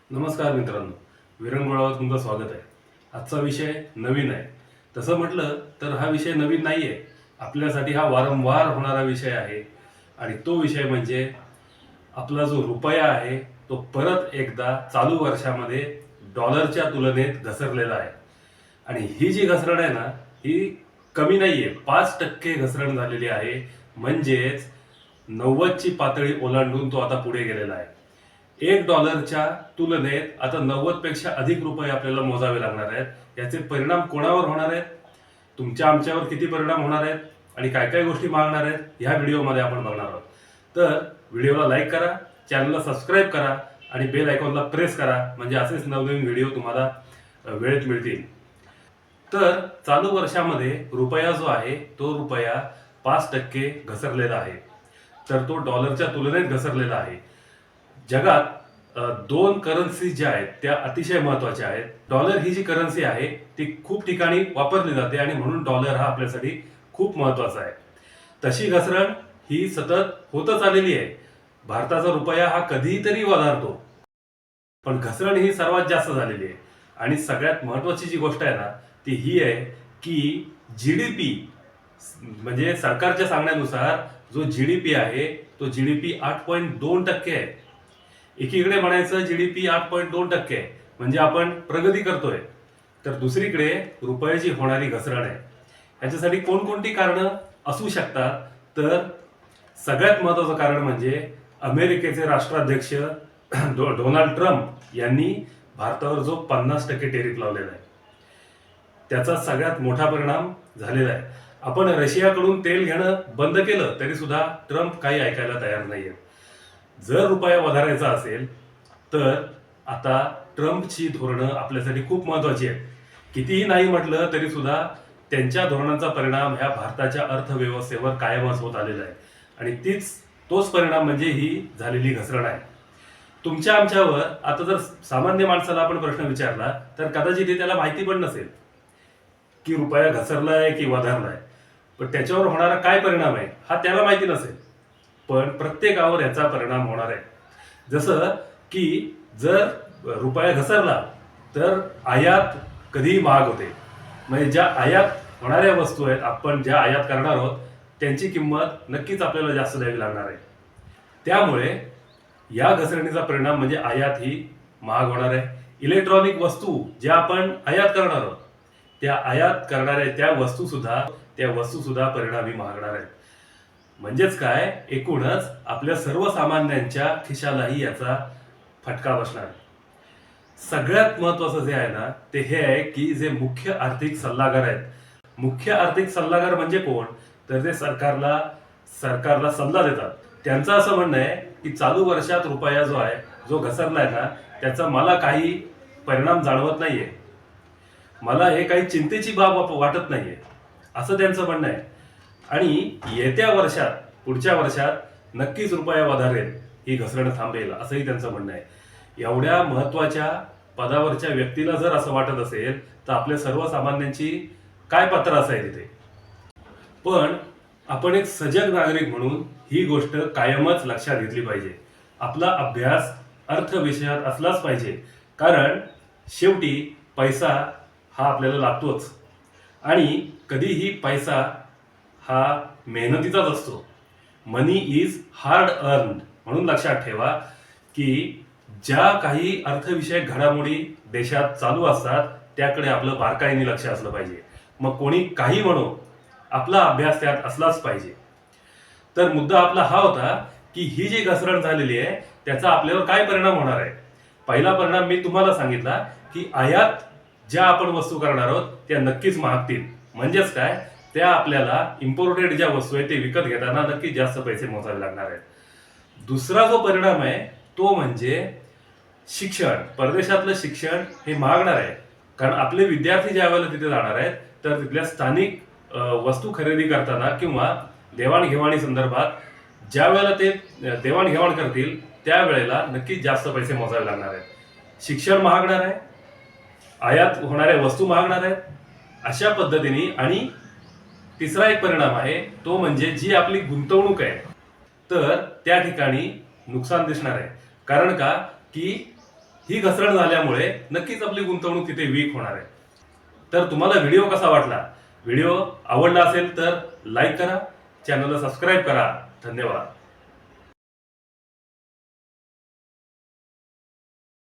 नमस्कार मित्रांनो, विरंगुळावर तुमचं स्वागत आहे. आजचा विषय नवीन आहे. तसं म्हटलं तर हा विषय नवीन नाही आहे. आपल्यासाठी हा वारंवार होणारा विषय आहे आणि तो विषय म्हणजे आपला जो रुपया आहे तो परत एकदा चालू वर्षामध्ये डॉलरच्या तुलनेत घसरलेला आहे. आणि ही जी घसरण आहे ना, ही कमी नाहीये, 5% घसरण झालेली आहे. म्हणजेच 90ची पातळी ओलांडून तो आता पुढे गेलेला आहे. $1 तुलनेत आता 90 पेक्षा अधिक रुपये आपल्याला मोजावे लागणार आहेत. याचे परिणाम कोणावर होणार आहेत, तुमच्या आमच्यावर किती परिणाम होणार आहेत आणि काय काय गोष्टी मागणार आहेत, ह्या व्हिडिओमध्ये आपण बघणार आहोत. तर व्हिडिओला लाईक करा, चॅनलला सबस्क्राईब करा आणि बेल आयकॉनला प्रेस करा, म्हणजे असेच नवनवीन व्हिडिओ तुम्हाला वेळेत मिळतील. तर चालू वर्षामध्ये रुपया जो आहे तो रुपया 5% घसरलेला आहे. तर तो डॉलरच्या तुलनेत घसरलेला आहे. जगात दोन करन्सी ज्या आहेत त्या अतिशय महत्वाच्या आहेत. डॉलर ही जी करन्सी आहे ती खूप ठिकाणी वापरली जाते आणि म्हणून डॉलर हा आपल्यासाठी खूप महत्वाचा आहे. तशी घसरण ही सतत होतच आलेली आहे. भारताचा रुपया हा कधीतरी वधारतो, पण घसरण ही सर्वात जास्त झालेली आहे. आणि सगळ्यात महत्वाची जी गोष्ट आहे ना ती ही आहे की जीडीपी, म्हणजे सरकारच्या सांगण्यानुसार जो जीडीपी आहे तो जीडीपी 8.2% आहे. एकीकडे म्हणायचं जीडीपी 8.2% आहे म्हणजे आपण प्रगती करतोय, तर दुसरीकडे रुपयाची होणारी घसरण आहे. याच्यासाठी कोणकोणती कारणं असू शकतात, तर सगळ्यात महत्वाचं कारण म्हणजे अमेरिकेचे राष्ट्राध्यक्ष डोनाल्ड ट्रम्प यांनी भारतावर जो 50% टेरिफ लावलेला आहे त्याचा सगळ्यात मोठा परिणाम झालेला आहे. आपण रशियाकडून तेल घेणं बंद केलं तरी सुद्धा ट्रम्प काही ऐकायला तयार नाहीये. जर रुपया वधारायचा असेल तर आता ट्रम्पची धोरणं आपल्यासाठी खूप महत्वाची आहेत. कितीही नाही म्हटलं तरी सुद्धा त्यांच्या धोरणांचा परिणाम ह्या भारताच्या अर्थव्यवस्थेवर कायमच होत आलेला आहे आणि तोच परिणाम म्हणजे ही झालेली घसरण आहे. तुमच्या आमच्यावर आता जर सामान्य माणसाला आपण प्रश्न विचारला तर कदाचित त्याला माहिती पण नसेल की रुपया घसरलाय की वधारलाय, पण त्याच्यावर होणारा काय परिणाम आहे हा त्याला माहिती नसेल. पण प्रत्येकावर याचा परिणाम होणार आहे. जसं की जर रुपया घसरला तर आयात कधीही महाग होते. म्हणजे ज्या आयात होणाऱ्या वस्तू आहेत, आपण ज्या आयात करणार आहोत त्यांची किंमत नक्कीच आपल्याला जास्त द्यावी लागणार आहे. त्यामुळे या घसरणीचा परिणाम म्हणजे आयात ही महाग होणार आहे. इलेक्ट्रॉनिक वस्तू ज्या आपण आयात करणार आहोत त्या आयात करणाऱ्या त्या वस्तू सुद्धा परिणामी महागणार आहेत. म्हणजेच काय, एकूणच आपल्या सर्वसामान्यांच्या खिशालाही याचा फटका बसणार. सगळ्यात महत्वाचं जे आहे ना ते हे आहे की जे मुख्य आर्थिक सल्लागार आहेत. मुख्य आर्थिक सल्लागार म्हणजे कोण, तर ते सरकारला सल्ला देतात. त्यांचं असं म्हणणं आहे की चालू वर्षात रुपया जो आहे जो घसरलाय ना त्याचा मला काही परिणाम जाणवत नाहीये, मला हे काही चिंतेची बाब वाटत नाहीये, असं त्यांचं म्हणणं आहे. आणि येत्या वर्षात, पुढच्या वर्षात नक्कीच रुपया वधारेल, ही घसरण थांबेल, असंही त्यांचं म्हणणं आहे. एवढ्या महत्वाच्या पदावरच्या व्यक्तीला जर असं वाटत असेल तर आपल्या सर्वसामान्यांची काय पात्र असायला तिथे. पण आपण एक सजग नागरिक म्हणून ही गोष्ट कायमच लक्षात घेतली पाहिजे. आपला अभ्यास अर्थ विषयात असलाच पाहिजे, कारण शेवटी पैसा हा आपल्याला लागतोच आणि कधीही पैसा हा मेहनतीचाच असतो. मनी इज हार्ड अर्न. म्हणून लक्षात ठेवा की ज्या काही अर्थविषयक घडामोडी देशात चालू असतात त्याकडे आपलं बारकाईने लक्ष असलं पाहिजे. मग कोणी काही म्हणो, आपला अभ्यास त्यात असलाच पाहिजे. तर मुद्दा आपला हा होता की ही जी घसरण झालेली आहे त्याचा आपल्यावर काय परिणाम होणार आहे. पहिला परिणाम मी तुम्हाला सांगितला की आयात ज्या आपण वस्तू करणार आहोत त्या नक्कीच महागतील. म्हणजेच काय, त्या आपल्याला इम्पोर्टेड ज्या वस्तू आहेत ते विकत घेताना नक्कीच जास्त पैसे मोजावे लागणार आहेत. दुसरा जो परिणाम आहे तो म्हणजे शिक्षण. परदेशातलं शिक्षण हे महागणार आहे, कारण आपले विद्यार्थी ज्या वेळेला तिथे जाणार आहेत तर तिथल्या स्थानिक वस्तू खरेदी करताना किंवा देवाणघेवाणी संदर्भात ज्या वेळेला ते देवाणघेवाण करतील त्यावेळेला नक्कीच जास्त पैसे मोजावे लागणार आहेत. शिक्षण महागणार आहे, आयात होणाऱ्या वस्तू महागणार आहेत, अशा पद्धतीने. आणि तिसरा एक परिणाम आहे तो म्हणजे जी आपली गुंतवणूक आहे तर त्या ठिकाणी नुकसान दिसणार आहे. कारण का की ही घसरण झाल्यामुळे नक्कीच आपली गुंतवणूक तिथे वीक होणार आहे. तर तुम्हाला व्हिडिओ कसा वाटला? व्हिडिओ आवडला असेल तर लाईक करा, चॅनलला सबस्क्राईब करा. धन्यवाद.